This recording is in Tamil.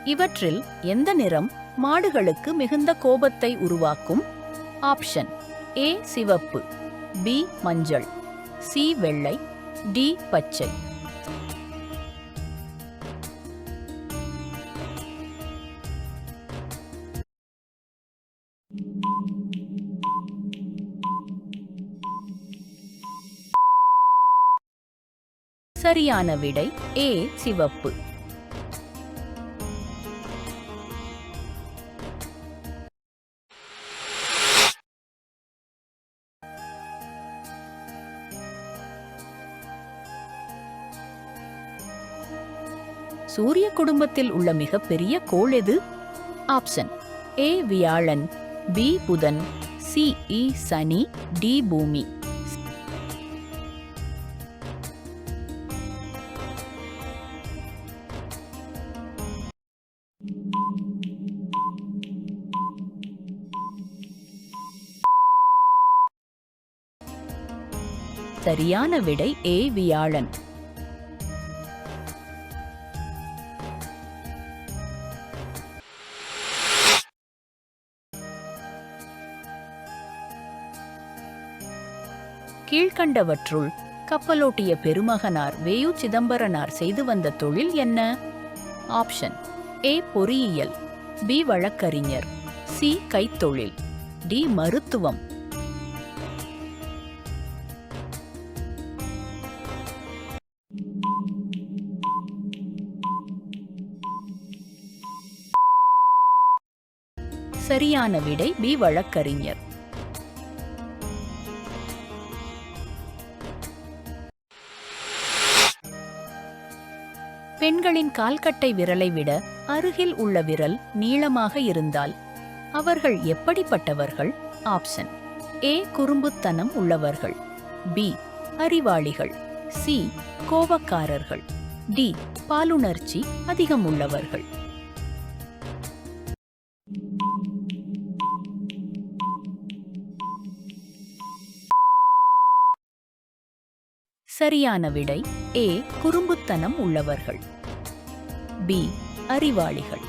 இவற்றில் எந்த நிறம் மாடுகளுக்கு மிகுந்த கோபத்தை உருவாக்கும்? ஆப்ஷன் ஏ சிவப்பு, பி மஞ்சள், சி வெள்ளை, டி பச்சை. சரியான விடை ஏ சிவப்பு. சூரிய குடும்பத்தில் உள்ள மிகப்பெரிய கோள் எது? ஆப்ஷன் ஏ வியாழன், பி புதன், சி சனி, டி பூமி. சரியான விடை ஏ வியாழன். கீழ்கண்டவற்றுள் கப்பலோட்டிய பெருமகனார் வேயு சிதம்பரனார் செய்து வந்த தொழில் என்ன? ஆப்ஷன் ஏ பொறியியல், பி வழக்கறிஞர், சி கைத்தொழில், டி மருத்துவம். சரியான விடை பி வழக்கறிஞர். பெண்களின் கால்கட்டை விரலை விட அருகில் உள்ள விரல் நீளமாக இருந்தால் அவர்கள் எப்படிப்பட்டவர்கள்? ஆப்ஷன் ஏ குறும்புத்தனம் உள்ளவர்கள், பி அறிவாளிகள், சி கோபக்காரர்கள், டி பாலுணர்ச்சி அதிகம் உள்ளவர்கள். சரியான விடை ஏ குறும்புத்தனம் உள்ளவர்கள், பி அறிவாளிகள்.